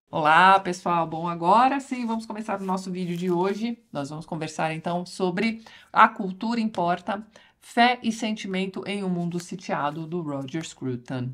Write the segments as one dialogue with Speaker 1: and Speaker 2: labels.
Speaker 1: Olá, pessoal! Bom, agora sim vamos começar o nosso vídeo de hoje. Nós vamos conversar então sobre A Cultura Importa, Fé e Sentimento em um Mundo Sitiado, do Roger Scruton.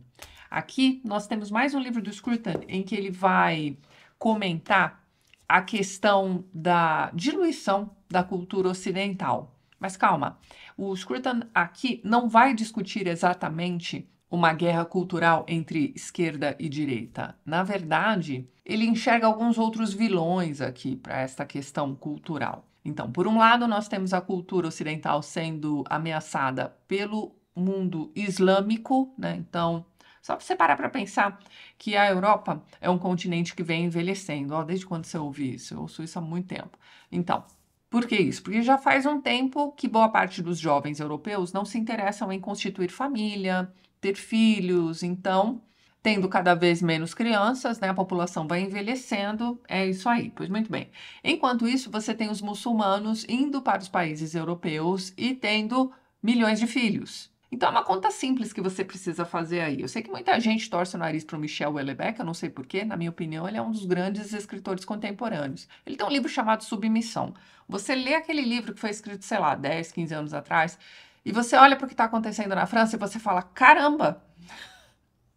Speaker 1: Aqui nós temos mais um livro do Scruton em que ele vai comentar a questão da diluição da cultura ocidental. Mas calma, o Scruton aqui não vai discutir exatamente uma guerra cultural entre esquerda e direita. Na verdade, ele enxerga alguns outros vilões aqui para esta questão cultural. Então, por um lado, nós temos a cultura ocidental sendo ameaçada pelo mundo islâmico, né? Então, só para você parar para pensar que a Europa é um continente que vem envelhecendo. Ó, desde quando você ouve isso? Eu ouço isso há muito tempo. Então, por que isso? Porque já faz um tempo que boa parte dos jovens europeus não se interessam em constituir família, ter filhos, então, tendo cada vez menos crianças, né, a população vai envelhecendo, é isso aí. Pois muito bem. Enquanto isso, você tem os muçulmanos indo para os países europeus e tendo milhões de filhos. Então, é uma conta simples que você precisa fazer aí. Eu sei que muita gente torce o nariz para o Michel Houellebecq, eu não sei porquê, na minha opinião, ele é um dos grandes escritores contemporâneos. Ele tem um livro chamado Submissão. Você lê aquele livro que foi escrito, sei lá, 10, 15 anos atrás, e você olha para o que está acontecendo na França e você fala, caramba,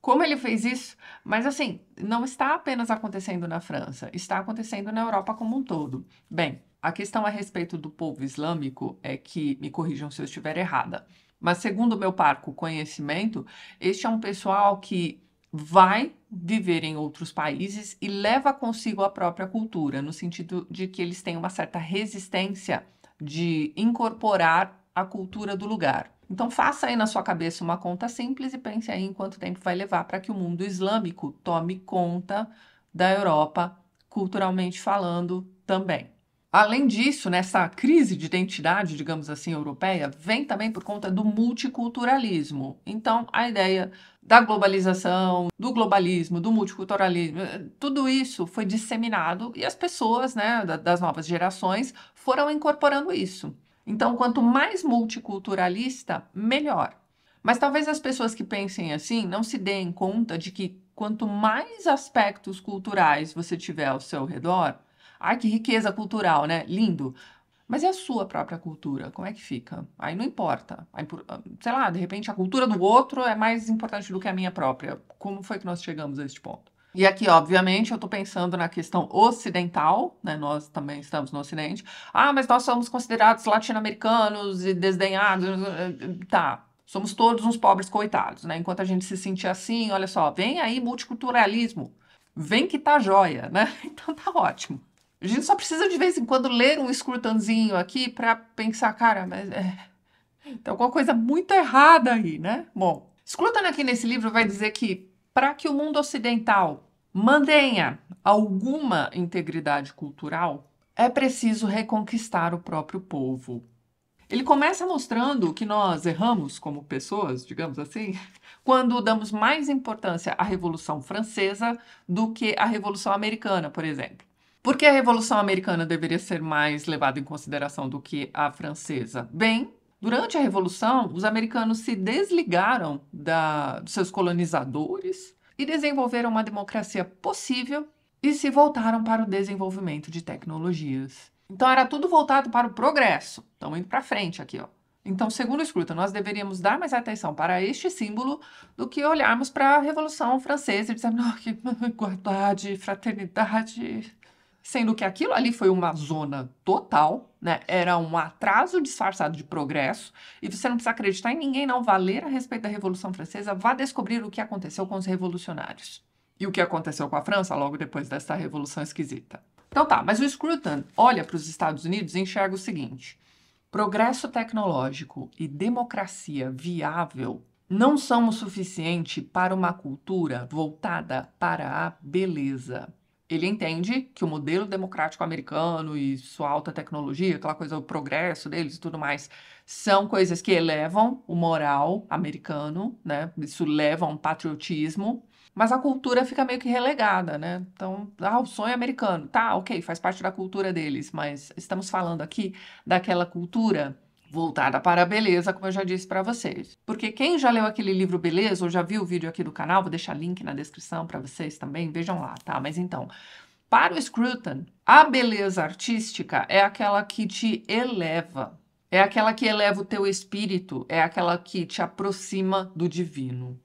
Speaker 1: como ele fez isso? Mas assim, não está apenas acontecendo na França, está acontecendo na Europa como um todo. Bem, a questão a respeito do povo islâmico é que, me corrijam se eu estiver errada, mas segundo o meu parco conhecimento, este é um pessoal que vai viver em outros países e leva consigo a própria cultura, no sentido de que eles têm uma certa resistência de incorporar a cultura do lugar. Então faça aí na sua cabeça uma conta simples e pense aí em quanto tempo vai levar para que o mundo islâmico tome conta da Europa, culturalmente falando também. Além disso, nessa crise de identidade, digamos assim, europeia, vem também por conta do multiculturalismo. Então, a ideia da globalização, do globalismo, do multiculturalismo, tudo isso foi disseminado e as pessoas, né, das novas gerações foram incorporando isso. Então, quanto mais multiculturalista, melhor. Mas talvez as pessoas que pensem assim não se deem conta de que quanto mais aspectos culturais você tiver ao seu redor, ai, que riqueza cultural, né? Lindo. Mas e a sua própria cultura? Como é que fica? Aí não importa. Aí, sei lá, de repente a cultura do outro é mais importante do que a minha própria. Como foi que nós chegamos a este ponto? E aqui, obviamente, eu estou pensando na questão ocidental, né? Nós também estamos no Ocidente. Ah, mas nós somos considerados latino-americanos e desdenhados. Tá, somos todos uns pobres coitados, né? Enquanto a gente se sentir assim, olha só, vem aí multiculturalismo. Vem que tá joia, né? Então tá ótimo. A gente só precisa de vez em quando ler um scrutanzinho aqui para pensar, cara, mas tem alguma coisa muito errada aí, né? Bom, Scruton aqui nesse livro vai dizer que para que o mundo ocidental mantenha alguma integridade cultural, é preciso reconquistar o próprio povo. Ele começa mostrando que nós erramos como pessoas, digamos assim, quando damos mais importância à Revolução Francesa do que à Revolução Americana, por exemplo. Por que a Revolução Americana deveria ser mais levada em consideração do que a francesa? Bem, durante a Revolução, os americanos se desligaram dos seus colonizadores e desenvolveram uma democracia possível e se voltaram para o desenvolvimento de tecnologias. Então era tudo voltado para o progresso. Estamos indo para frente aqui, ó. Então, segundo Scruton, nós deveríamos dar mais atenção para este símbolo do que olharmos para a Revolução Francesa e dizermos, oh, que igualdade, fraternidade. Sendo que aquilo ali foi uma zona total, né? Era um atraso disfarçado de progresso, e você não precisa acreditar em ninguém, não. Vá ler a respeito da Revolução Francesa, vá descobrir o que aconteceu com os revolucionários. E o que aconteceu com a França logo depois dessa revolução esquisita. Então tá, mas o Scruton olha para os Estados Unidos e enxerga o seguinte: progresso tecnológico e democracia viável não são o suficiente para uma cultura voltada para a beleza. Ele entende que o modelo democrático americano e sua alta tecnologia, aquela coisa, o progresso deles e tudo mais, são coisas que elevam o moral americano, né? Isso leva a um patriotismo, mas a cultura fica meio que relegada, né? Então, o sonho americano, tá, ok, faz parte da cultura deles, mas estamos falando aqui daquela cultura voltada para a beleza, como eu já disse para vocês. Porque quem já leu aquele livro Beleza, ou já viu o vídeo aqui do canal, vou deixar link na descrição para vocês também, vejam lá, tá? Mas então, para o Scruton, a beleza artística é aquela que te eleva, é aquela que eleva o teu espírito, é aquela que te aproxima do divino.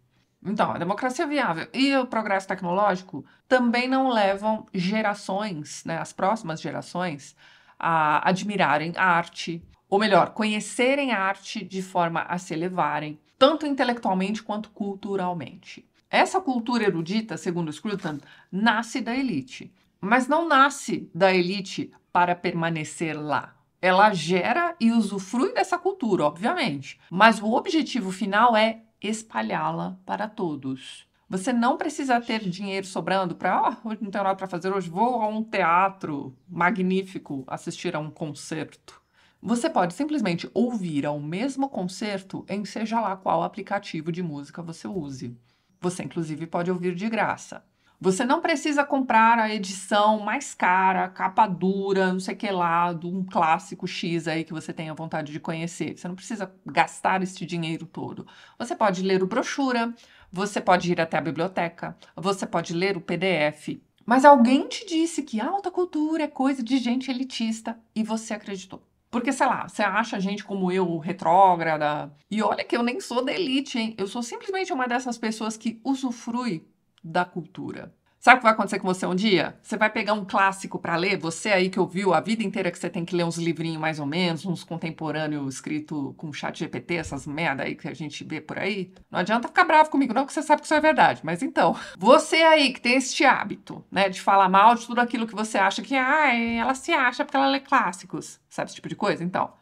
Speaker 1: Então, a democracia viável e o progresso tecnológico também não levam gerações, né, as próximas gerações, a admirarem a arte, ou melhor, conhecerem a arte de forma a se elevarem, tanto intelectualmente quanto culturalmente. Essa cultura erudita, segundo Scruton, nasce da elite, mas não nasce da elite para permanecer lá. Ela gera e usufrui dessa cultura, obviamente, mas o objetivo final é espalhá-la para todos. Você não precisa ter dinheiro sobrando para, hoje não tenho nada para fazer, hoje vou a um teatro magnífico assistir a um concerto. Você pode simplesmente ouvir ao mesmo concerto em seja lá qual aplicativo de música você use. Você, inclusive, pode ouvir de graça. Você não precisa comprar a edição mais cara, capa dura, não sei o que lá, de um clássico X aí que você tenha vontade de conhecer. Você não precisa gastar esse dinheiro todo. Você pode ler o brochura, você pode ir até a biblioteca, você pode ler o PDF. Mas alguém te disse que alta cultura é coisa de gente elitista e você acreditou. Porque, sei lá, você acha gente como eu retrógrada. E olha que eu nem sou da elite, hein? Eu sou simplesmente uma dessas pessoas que usufrui da cultura. Sabe o que vai acontecer com você um dia? Você vai pegar um clássico para ler, você aí que ouviu a vida inteira que você tem que ler uns livrinhos mais ou menos, uns contemporâneos escrito com chat GPT, essas merda aí que a gente vê por aí. Não adianta ficar bravo comigo não, que você sabe que isso é verdade. Mas então, você aí que tem este hábito, né, de falar mal de tudo aquilo que você acha que, ela se acha porque ela lê clássicos, sabe esse tipo de coisa? Então,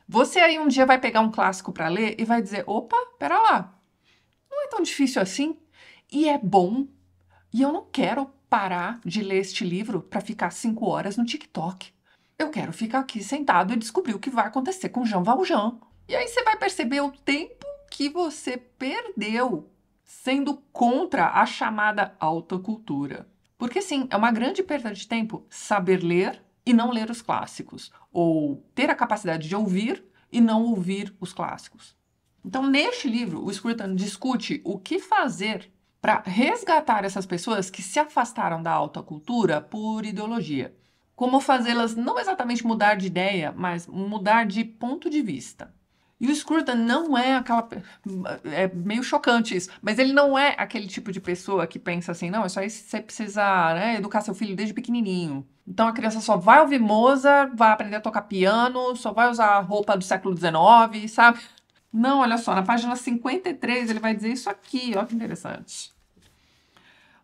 Speaker 1: você aí um dia vai pegar um clássico para ler e vai dizer, opa, pera lá, não é tão difícil assim e é bom. E eu não quero parar de ler este livro para ficar 5 horas no TikTok. Eu quero ficar aqui sentado e descobrir o que vai acontecer com Jean Valjean. E aí você vai perceber o tempo que você perdeu sendo contra a chamada alta cultura. Porque sim, é uma grande perda de tempo saber ler e não ler os clássicos, ou ter a capacidade de ouvir e não ouvir os clássicos. Então, neste livro, o Scruton discute o que fazer para resgatar essas pessoas que se afastaram da alta cultura por ideologia. Como fazê-las não exatamente mudar de ideia, mas mudar de ponto de vista. E o Scruton não é aquela... É meio chocante isso, mas ele não é aquele tipo de pessoa que pensa assim, não, é só isso que você precisa, né, educar seu filho desde pequenininho. Então a criança só vai ouvir Mozart, vai aprender a tocar piano, só vai usar roupa do século XIX, sabe? Não, olha só, na página 53 ele vai dizer isso aqui, olha que interessante.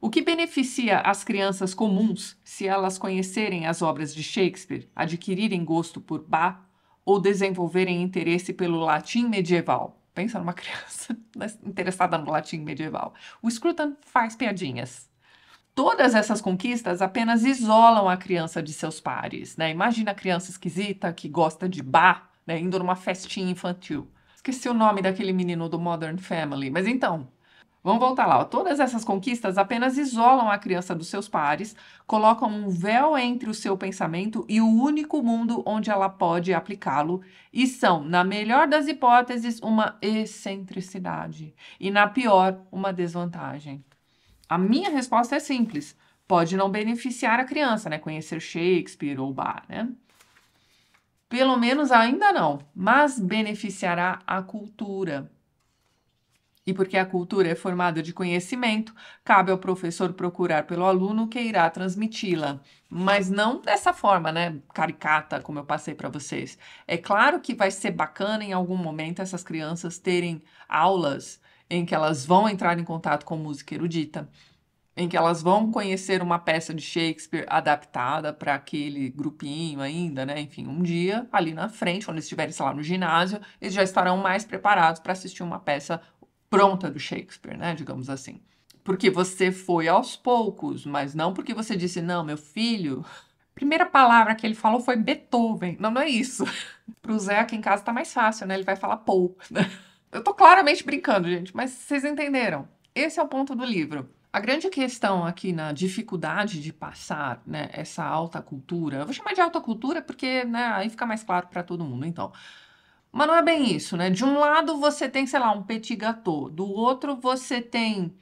Speaker 1: O que beneficia as crianças comuns se elas conhecerem as obras de Shakespeare, adquirirem gosto por Bach ou desenvolverem interesse pelo latim medieval? Pensa numa criança interessada no latim medieval. O Scruton faz piadinhas. Todas essas conquistas apenas isolam a criança de seus pares, né? Imagina a criança esquisita que gosta de Bach, né, indo numa festinha infantil. Esqueci o nome daquele menino do Modern Family, mas então, vamos voltar lá. Todas essas conquistas apenas isolam a criança dos seus pares, colocam um véu entre o seu pensamento e o único mundo onde ela pode aplicá-lo, e são, na melhor das hipóteses, uma excentricidade, e na pior, uma desvantagem. A minha resposta é simples. Pode não beneficiar a criança, né? Conhecer Shakespeare ou Bach, né? Pelo menos ainda não, mas beneficiará a cultura. E porque a cultura é formada de conhecimento, cabe ao professor procurar pelo aluno que irá transmiti-la. Mas não dessa forma, né, caricata, como eu passei para vocês. É claro que vai ser bacana em algum momento essas crianças terem aulas em que elas vão entrar em contato com música erudita, em que elas vão conhecer uma peça de Shakespeare adaptada para aquele grupinho ainda, né? Enfim, um dia, ali na frente, quando eles estiverem, sei lá, no ginásio, eles já estarão mais preparados para assistir uma peça pronta do Shakespeare, né? Digamos assim. Porque você foi aos poucos, mas não porque você disse, não, meu filho... Primeira palavra que ele falou foi Beethoven. Não, não é isso. Pro Zé aqui em casa tá mais fácil, né? Ele vai falar Paul. Eu tô claramente brincando, gente, mas vocês entenderam. Esse é o ponto do livro. A grande questão aqui na dificuldade de passar, né, essa alta cultura, eu vou chamar de alta cultura porque, né, aí fica mais claro para todo mundo, então. Mas não é bem isso, né? De um lado você tem, sei lá, um petit gâteau, do outro você tem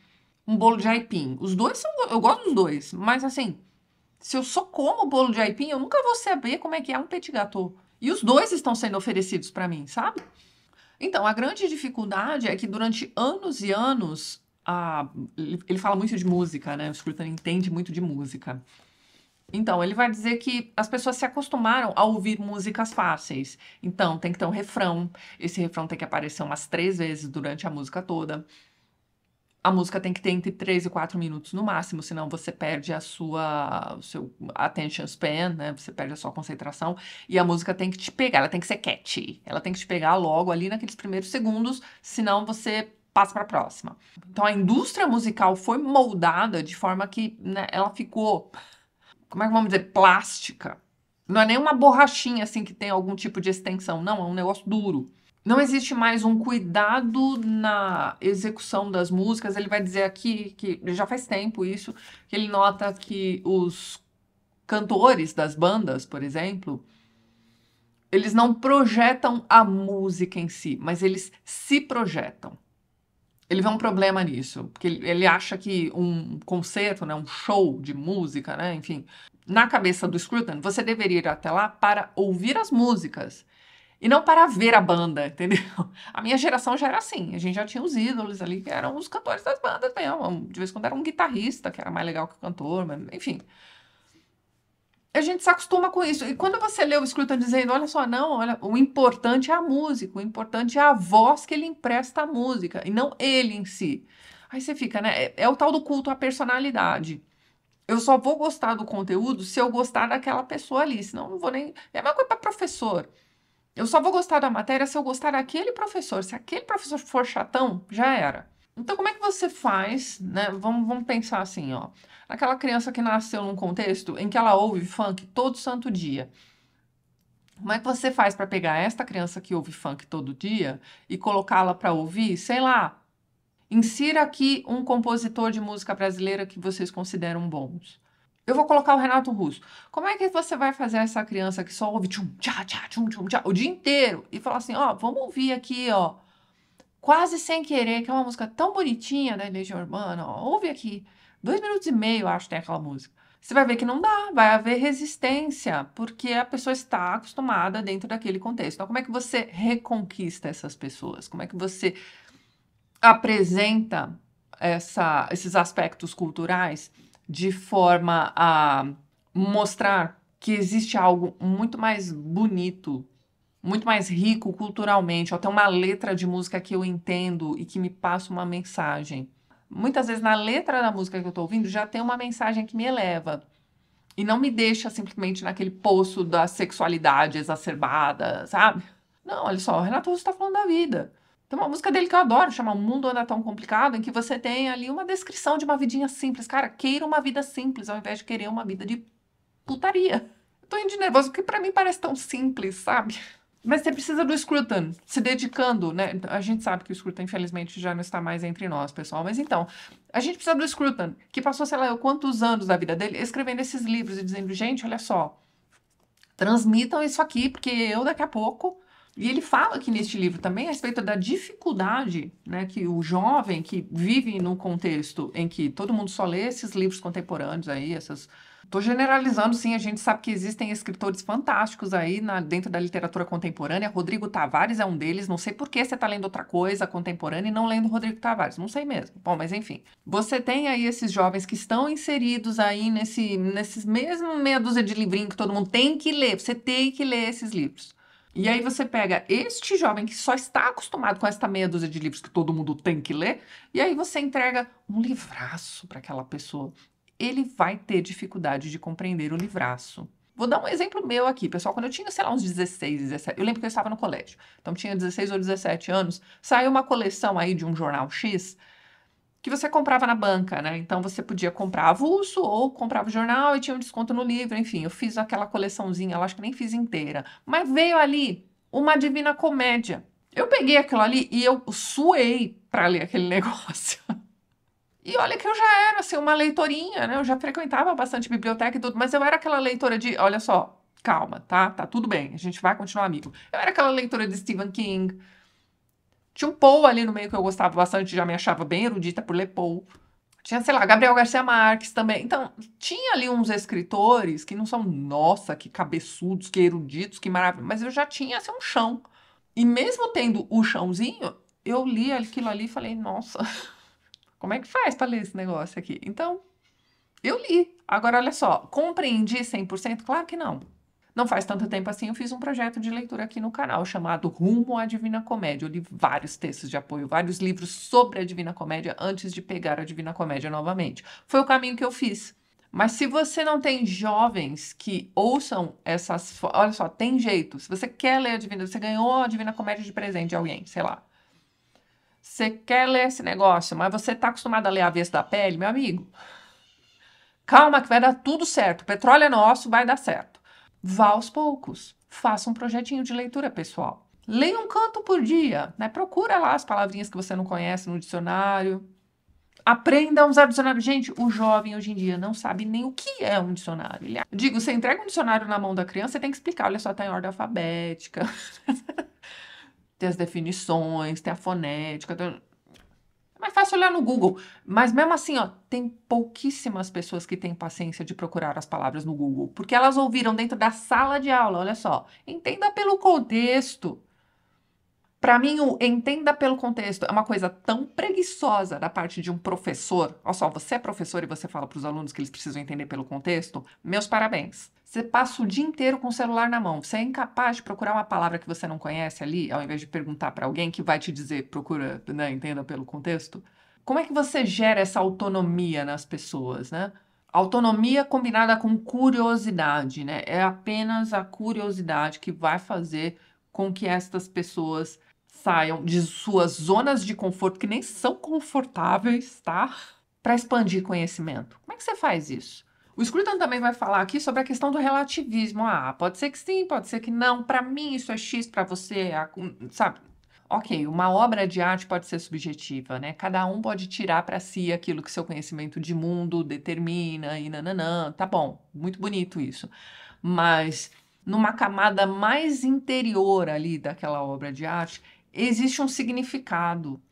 Speaker 1: um bolo de aipim. Os dois são, eu gosto dos dois, mas assim, se eu só como bolo de aipim, eu nunca vou saber como é que é um petit gâteau. E os dois estão sendo oferecidos para mim, sabe? Então, a grande dificuldade é que durante anos e anos, ele fala muito de música, né? O Scruton entende muito de música. Então, ele vai dizer que as pessoas se acostumaram a ouvir músicas fáceis. Então, tem que ter um refrão. Esse refrão tem que aparecer umas 3 vezes durante a música toda. A música tem que ter entre 3 e 4 minutos no máximo, senão você perde o seu attention span, né? Você perde a sua concentração. E a música tem que te pegar, ela tem que ser catchy. Ela tem que te pegar logo ali naqueles primeiros segundos, senão você passa para a próxima. Então, a indústria musical foi moldada de forma que, né, ela ficou, como é que vamos dizer, plástica. Não é nem uma borrachinha assim que tem algum tipo de extensão, não, é um negócio duro. Não existe mais um cuidado na execução das músicas. Ele vai dizer aqui que já faz tempo isso, que ele nota que os cantores das bandas, por exemplo, eles não projetam a música em si, mas eles se projetam. Ele vê um problema nisso, porque ele acha que um concerto, né, um show de música, né, enfim, na cabeça do Scruton, você deveria ir até lá para ouvir as músicas e não para ver a banda, entendeu? A minha geração já era assim, a gente já tinha os ídolos ali, que eram os cantores das bandas mesmo, de vez em quando era um guitarrista, que era mais legal que o cantor, mas, enfim. A gente se acostuma com isso. E quando você lê o Scruton dizendo, olha só, não, olha, o importante é a música, o importante é a voz que ele empresta à música, e não ele em si. Aí você fica, né? É o tal do culto à personalidade. Eu só vou gostar do conteúdo se eu gostar daquela pessoa ali, senão eu não vou nem. É a mesma coisa para professor. Eu só vou gostar da matéria se eu gostar daquele professor. Se aquele professor for chatão, já era. Então, como é que você faz, né? Vamos pensar assim, ó. Aquela criança que nasceu num contexto em que ela ouve funk todo santo dia. Como é que você faz para pegar esta criança que ouve funk todo dia e colocá-la para ouvir, sei lá, insira aqui um compositor de música brasileira que vocês consideram bons. Eu vou colocar o Renato Russo. Como é que você vai fazer essa criança que só ouve tchum, tchá, tchá, tchum, tchum, tchá, o dia inteiro e falar assim, ó, vamos ouvir aqui, ó, Quase Sem Querer, que é uma música tão bonitinha da Legião Urbana, ó, ouve aqui. 2 minutos e meio, acho, tem aquela música. Você vai ver que não dá, vai haver resistência, porque a pessoa está acostumada dentro daquele contexto. Então, como é que você reconquista essas pessoas? Como é que você apresenta esses aspectos culturais de forma a mostrar que existe algo muito mais bonito, muito mais rico culturalmente, ou até uma letra de música que eu entendo e que me passa uma mensagem. Muitas vezes na letra da música que eu estou ouvindo já tem uma mensagem que me eleva e não me deixa simplesmente naquele poço da sexualidade exacerbada, sabe? Não, olha só, o Renato Russo está falando da vida. Tem uma música dele que eu adoro, chama O Mundo Anda Tão Complicado, em que você tem ali uma descrição de uma vidinha simples. Cara, queira uma vida simples ao invés de querer uma vida de putaria. Eu tô indo de nervoso porque pra mim parece tão simples, sabe? Mas você precisa do Scruton se dedicando, né? A gente sabe que o Scruton, infelizmente, já não está mais entre nós, pessoal. Mas então, a gente precisa do Scruton, que passou, sei lá, quantos anos da vida dele escrevendo esses livros e dizendo, gente, olha só, transmitam isso aqui, porque eu daqui a pouco. E ele fala aqui neste livro também a respeito da dificuldade, né, que o jovem que vive num contexto em que todo mundo só lê esses livros contemporâneos aí, essas. Estou generalizando, sim, a gente sabe que existem escritores fantásticos aí dentro da literatura contemporânea. Rodrigo Tavares é um deles. Não sei por que você está lendo outra coisa contemporânea e não lendo Rodrigo Tavares. Não sei mesmo. Bom, mas enfim. Você tem aí esses jovens que estão inseridos aí nesses mesmo meia dúzia de livrinho que todo mundo tem que ler. Você tem que ler esses livros. E aí você pega este jovem que só está acostumado com esta meia dúzia de livros que todo mundo tem que ler, e aí você entrega um livraço para aquela pessoa. Ele vai ter dificuldade de compreender o livraço. Vou dar um exemplo meu aqui, pessoal. Quando eu tinha, sei lá, uns 16, 17, eu lembro que eu estava no colégio. Então, tinha 16 ou 17 anos, saiu uma coleção aí de um jornal X que você comprava na banca, né? Então, você podia comprar avulso ou comprava o jornal e tinha um desconto no livro. Enfim, eu fiz aquela coleçãozinha, eu acho que nem fiz inteira. Mas veio ali uma Divina Comédia. Eu peguei aquilo ali e eu suei para ler aquele negócio. E olha que eu já era, assim, uma leitorinha, né? Eu já frequentava bastante biblioteca e tudo, mas eu era aquela leitora de, olha só, Calma, tá? Tá tudo bem, a gente vai continuar amigo. Eu era aquela leitora de Stephen King. Tinha um Poe ali no meio que eu gostava bastante, já me achava bem erudita por ler Poe. Tinha, sei lá, Gabriel Garcia Marques também. Então, tinha ali uns escritores que não são, nossa, que cabeçudos, que eruditos, que maravilhosos, mas eu já tinha, assim, um chão. E mesmo tendo o chãozinho, eu li aquilo ali e falei, nossa, como é que faz para ler esse negócio aqui? Então, eu li. Agora, olha só, compreendi 100%? Claro que não. Não faz tanto tempo assim, eu fiz um projeto de leitura aqui no canal chamado Rumo à Divina Comédia. Eu li vários textos de apoio, vários livros sobre a Divina Comédia antes de pegar a Divina Comédia novamente. Foi o caminho que eu fiz. Mas se você não tem jovens que ouçam essas... Olha só, tem jeito. Se você quer ler a Divina... Você ganhou a Divina Comédia de presente de alguém, sei lá. Você quer ler esse negócio, mas você está acostumado a ler Avesso da Pele, meu amigo. Calma que vai dar tudo certo. O petróleo é nosso, vai dar certo. Vá aos poucos. Faça um projetinho de leitura pessoal. Leia um canto por dia, né? Procura lá as palavrinhas que você não conhece no dicionário. Aprenda a usar o dicionário. Gente, o jovem hoje em dia não sabe nem o que é um dicionário. Digo, você entrega um dicionário na mão da criança, você tem que explicar. Olha só, tá em ordem alfabética. Tem as definições, tem a fonética. É mais fácil olhar no Google. Mas mesmo assim, ó, tem pouquíssimas pessoas que têm paciência de procurar as palavras no Google. Porque elas ouviram dentro da sala de aula, olha só. Entenda pelo contexto. Para mim, o entenda pelo contexto é uma coisa tão preguiçosa da parte de um professor. Olha só, você é professor e você fala para os alunos que eles precisam entender pelo contexto. Meus parabéns. Você passa o dia inteiro com o celular na mão. Você é incapaz de procurar uma palavra que você não conhece ali, ao invés de perguntar para alguém que vai te dizer, procura, né, entenda pelo contexto. Como é que você gera essa autonomia nas pessoas, né? Autonomia combinada com curiosidade, né? É apenas a curiosidade que vai fazer com que estas pessoas saiam de suas zonas de conforto, que nem são confortáveis, tá? Para expandir conhecimento. Como é que você faz isso? O Scruton também vai falar aqui sobre a questão do relativismo. Ah, pode ser que sim, pode ser que não. Para mim isso é X, para você, sabe? Ok, uma obra de arte pode ser subjetiva, né? Cada um pode tirar para si aquilo que seu conhecimento de mundo determina e nananã. Tá bom, muito bonito isso. Mas numa camada mais interior ali daquela obra de arte, existe um significado.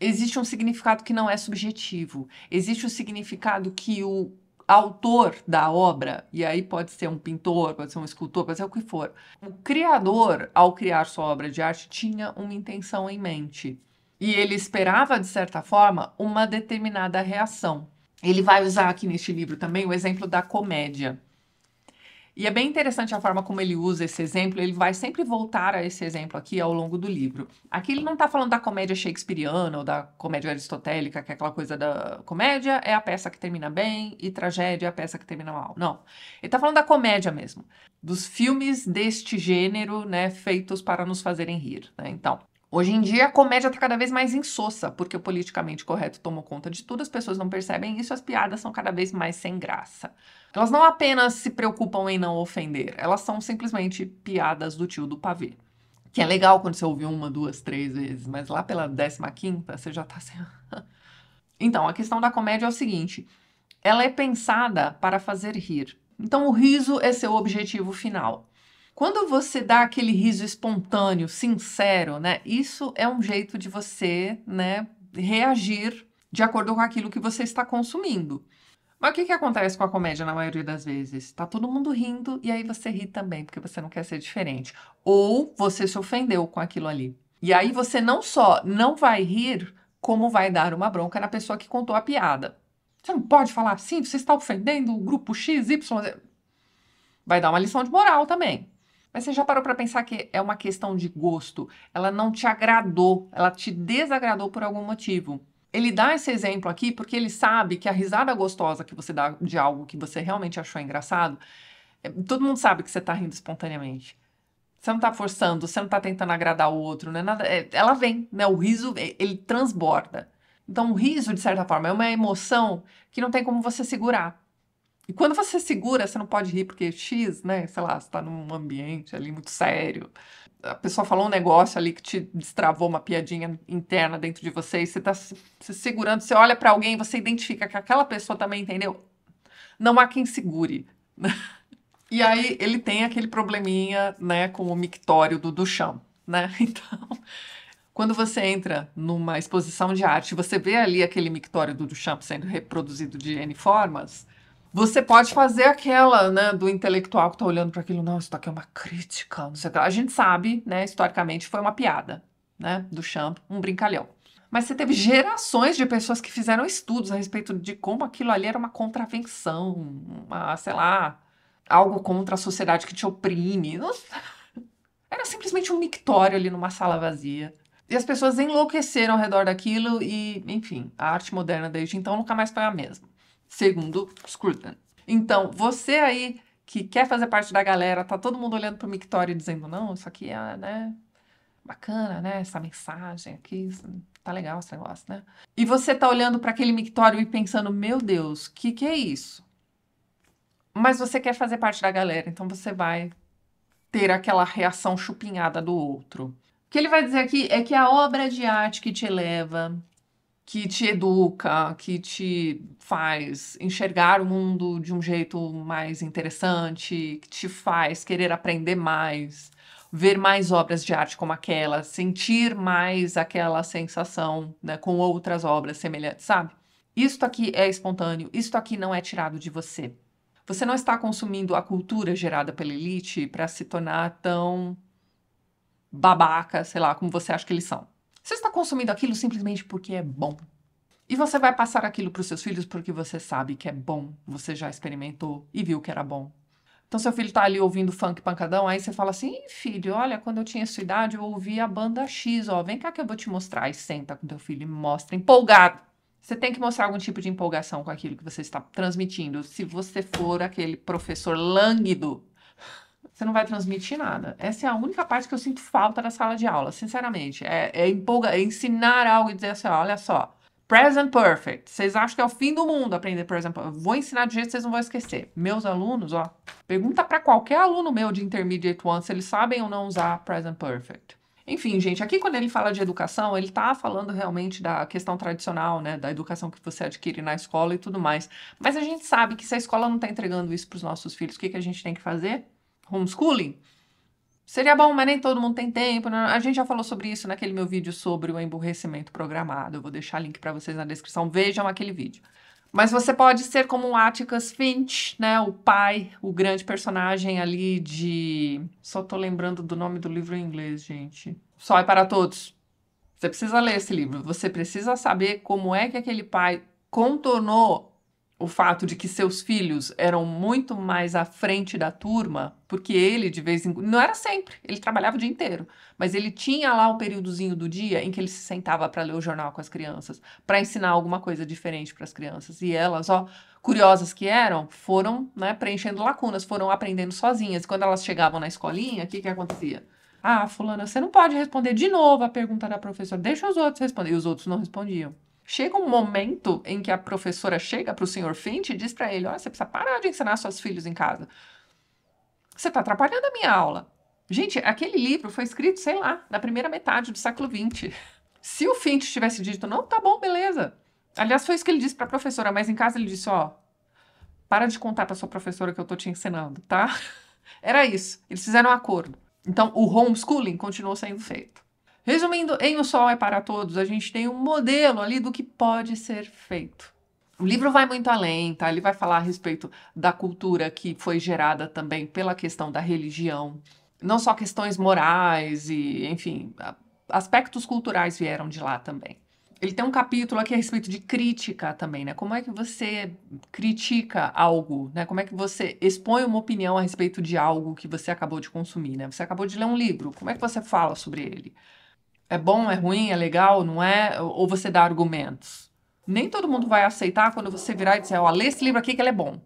Speaker 1: Existe um significado que não é subjetivo. Existe um significado que o autor da obra, e aí pode ser um pintor, pode ser um escultor, pode ser o que for. O criador, ao criar sua obra de arte, tinha uma intenção em mente. E ele esperava, de certa forma, uma determinada reação. Ele vai usar aqui neste livro também o exemplo da comédia. E é bem interessante a forma como ele usa esse exemplo, ele vai sempre voltar a esse exemplo aqui ao longo do livro. Aqui ele não está falando da comédia shakespeariana ou da comédia aristotélica, que é aquela coisa da comédia é a peça que termina bem e tragédia é a peça que termina mal. Não. Ele está falando da comédia mesmo, dos filmes deste gênero, né, feitos para nos fazerem rir, né? Então, hoje em dia a comédia está cada vez mais insossa, porque o politicamente correto tomou conta de tudo, as pessoas não percebem isso, as piadas são cada vez mais sem graça. Elas não apenas se preocupam em não ofender, elas são simplesmente piadas do tio do pavê. Que é legal quando você ouve uma, duas, três vezes, mas lá pela 15ª você já tá assim... Então, a questão da comédia é o seguinte, ela é pensada para fazer rir. Então, o riso é seu objetivo final. Quando você dá aquele riso espontâneo, sincero, né? Isso é um jeito de você, né, reagir de acordo com aquilo que você está consumindo. Mas o que acontece com a comédia na maioria das vezes? Tá todo mundo rindo e aí você ri também, porque você não quer ser diferente. Ou você se ofendeu com aquilo ali. E aí você não só não vai rir, como vai dar uma bronca na pessoa que contou a piada. Você não pode falar assim, você está ofendendo o grupo X, Y, Z. Vai dar uma lição de moral também. Mas você já parou para pensar que é uma questão de gosto? Ela não te agradou, ela te desagradou por algum motivo. Ele dá esse exemplo aqui porque ele sabe que a risada gostosa que você dá de algo que você realmente achou engraçado, todo mundo sabe que você está rindo espontaneamente. Você não está forçando, você não está tentando agradar o outro, né? Nada, ela vem, né? O riso, ele transborda. Então, o riso, de certa forma, é uma emoção que não tem como você segurar. E quando você segura, você não pode rir porque X, né? Sei lá, você está num ambiente ali muito sério. A pessoa falou um negócio ali que te destravou uma piadinha interna dentro de você e você está se segurando, você olha para alguém e você identifica que aquela pessoa também entendeu. Não há quem segure. E aí ele tem aquele probleminha, né, com o mictório do Duchamp, né? Então, quando você entra numa exposição de arte, você vê ali aquele mictório do Duchamp sendo reproduzido de N formas, você pode fazer aquela, né, do intelectual que está olhando para aquilo, não, isso aqui é uma crítica, não sei o que. A gente sabe, né, historicamente foi uma piada, né, Duchamp, um brincalhão. Mas você teve gerações de pessoas que fizeram estudos a respeito de como aquilo ali era uma contravenção, uma, sei lá, algo contra a sociedade que te oprime. Era simplesmente um mictório ali numa sala vazia. E as pessoas enlouqueceram ao redor daquilo e, enfim, a arte moderna desde então nunca mais foi a mesma, segundo Scruton. Então, você aí que quer fazer parte da galera, tá todo mundo olhando pro mictório e dizendo, não, isso aqui é, né, bacana, né, essa mensagem aqui, tá legal esse negócio, né? E você tá olhando para aquele mictório e pensando, meu Deus, que é isso? Mas você quer fazer parte da galera, então você vai ter aquela reação chupinhada do outro. O que ele vai dizer aqui é que a obra de arte que te eleva, que te educa, que te faz enxergar o mundo de um jeito mais interessante, que te faz querer aprender mais, ver mais obras de arte como aquela, sentir mais aquela sensação, né, com outras obras semelhantes, sabe? Isto aqui é espontâneo, isto aqui não é tirado de você. Você não está consumindo a cultura gerada pela elite para se tornar tão babaca, sei lá, como você acha que eles são. Você está consumindo aquilo simplesmente porque é bom. E você vai passar aquilo para os seus filhos porque você sabe que é bom, você já experimentou e viu que era bom. Então, seu filho tá ali ouvindo funk pancadão, aí você fala assim: Ih, filho, olha, quando eu tinha sua idade, eu ouvia a banda X, ó, vem cá que eu vou te mostrar. E senta com teu filho e mostra, empolgado. Você tem que mostrar algum tipo de empolgação com aquilo que você está transmitindo. Se você for aquele professor lânguido, você não vai transmitir nada. Essa é a única parte que eu sinto falta da sala de aula, sinceramente. É ensinar algo e dizer assim, ó, olha só, present perfect. Vocês acham que é o fim do mundo aprender present perfect? Vou ensinar de jeito que vocês não vão esquecer. Meus alunos, ó, pergunta para qualquer aluno meu de Intermediate One se eles sabem ou não usar present perfect. Enfim, gente, aqui quando ele fala de educação, ele tá falando realmente da questão tradicional, né, da educação que você adquire na escola e tudo mais. Mas a gente sabe que se a escola não tá entregando isso para os nossos filhos, o que a gente tem que fazer? Homeschooling? Seria bom, mas nem todo mundo tem tempo, né? A gente já falou sobre isso naquele meu vídeo sobre o emburrecimento programado. Eu vou deixar link para vocês na descrição. Vejam aquele vídeo. Mas você pode ser como um Atticus Finch, né? O pai, o grande personagem ali de... Só tô lembrando do nome do livro em inglês, gente. Sol é para Todos. Você precisa ler esse livro. Você precisa saber como é que aquele pai contornou o fato de que seus filhos eram muito mais à frente da turma, porque ele, de vez em quando, não era sempre, ele trabalhava o dia inteiro, mas ele tinha lá um períodozinho do dia em que ele se sentava para ler o jornal com as crianças, para ensinar alguma coisa diferente para as crianças. E elas, ó, curiosas que eram, foram, né, preenchendo lacunas, foram aprendendo sozinhas. E quando elas chegavam na escolinha, o que acontecia? Ah, fulana, você não pode responder de novo a pergunta da professora, deixa os outros responder. E os outros não respondiam. Chega um momento em que a professora chega para o Sr. Finch e diz para ele, olha, você precisa parar de ensinar seus filhos em casa. Você está atrapalhando a minha aula. Gente, aquele livro foi escrito, sei lá, na primeira metade do século XX. Se o Finch tivesse dito, não, tá bom, beleza. Aliás, foi isso que ele disse para a professora, mas em casa ele disse, ó, para de contar para sua professora que eu tô te ensinando, tá? Era isso. Eles fizeram um acordo. Então, o homeschooling continuou sendo feito. Resumindo, em O Sol é para Todos, a gente tem um modelo ali do que pode ser feito. O livro vai muito além, tá? Ele vai falar a respeito da cultura que foi gerada também pela questão da religião. Não só questões morais e, enfim, aspectos culturais vieram de lá também. Ele tem um capítulo aqui a respeito de crítica também, né? Como é que você critica algo, né? Como é que você expõe uma opinião a respeito de algo que você acabou de consumir, né? Você acabou de ler um livro, como é que você fala sobre ele? É bom, é ruim, é legal, não é? Ou você dá argumentos? Nem todo mundo vai aceitar quando você virar e dizer, ó, lê esse livro aqui que ele é bom.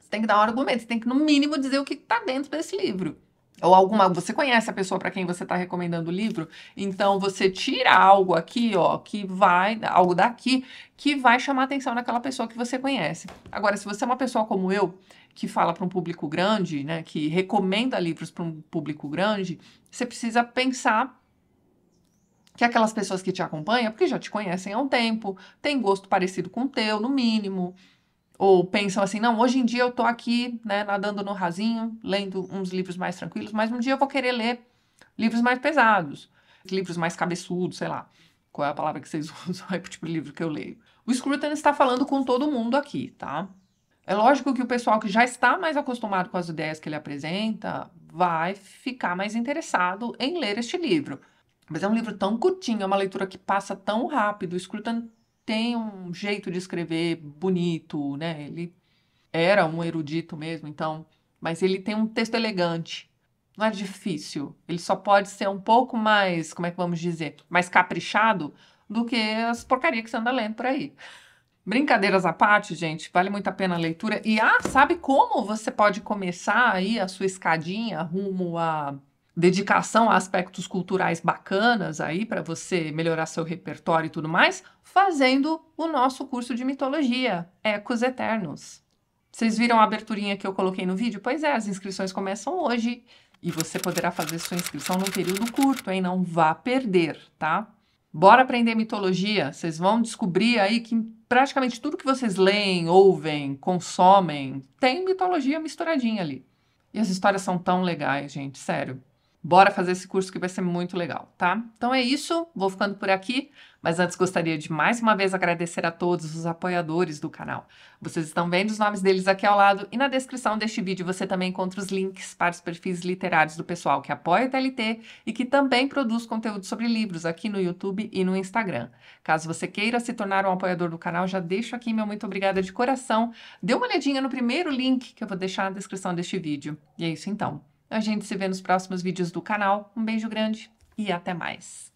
Speaker 1: Você tem que dar um argumento, você tem que, no mínimo, dizer o que está dentro desse livro. Ou alguma, você conhece a pessoa para quem você está recomendando o livro, então você tira algo aqui, ó, que vai, algo daqui, que vai chamar a atenção daquela pessoa que você conhece. Agora, se você é uma pessoa como eu, que fala para um público grande, né, que recomenda livros para um público grande, você precisa pensar que aquelas pessoas que te acompanham, porque já te conhecem há um tempo, têm gosto parecido com o teu, no mínimo, Ou pensam assim, não, hoje em dia eu tô aqui, né, nadando no rasinho, lendo uns livros mais tranquilos, mas um dia eu vou querer ler livros mais pesados, livros mais cabeçudos, sei lá. Qual é a palavra que vocês usam aí pro tipo de livro que eu leio? O Scruton está falando com todo mundo aqui, tá? É lógico que o pessoal que já está mais acostumado com as ideias que ele apresenta vai ficar mais interessado em ler este livro. Mas é um livro tão curtinho, é uma leitura que passa tão rápido. O Scruton tem um jeito de escrever bonito, né? Ele era um erudito mesmo, então, mas ele tem um texto elegante. Não é difícil. Ele só pode ser um pouco mais, como é que vamos dizer, mais caprichado do que as porcarias que você anda lendo por aí. Brincadeiras à parte, gente, vale muito a pena a leitura. E, sabe como você pode começar aí a sua escadinha rumo à dedicação a aspectos culturais bacanas aí para você melhorar seu repertório e tudo mais? Fazendo o nosso curso de mitologia, Ecos Eternos. Vocês viram a aberturinha que eu coloquei no vídeo? Pois é, as inscrições começam hoje e você poderá fazer sua inscrição num período curto, hein? Não vá perder, tá? Bora aprender mitologia. Vocês vão descobrir aí que praticamente tudo que vocês leem, ouvem, consomem, tem mitologia misturadinha ali. E as histórias são tão legais, gente, sério. Bora fazer esse curso que vai ser muito legal, tá? Então é isso, vou ficando por aqui, mas antes gostaria de mais uma vez agradecer a todos os apoiadores do canal. Vocês estão vendo os nomes deles aqui ao lado e na descrição deste vídeo você também encontra os links para os perfis literários do pessoal que apoia o TLT e que também produz conteúdo sobre livros aqui no YouTube e no Instagram. Caso você queira se tornar um apoiador do canal, já deixo aqui meu muito obrigada de coração. Dê uma olhadinha no primeiro link que eu vou deixar na descrição deste vídeo. E é isso então. A gente se vê nos próximos vídeos do canal. Um beijo grande e até mais!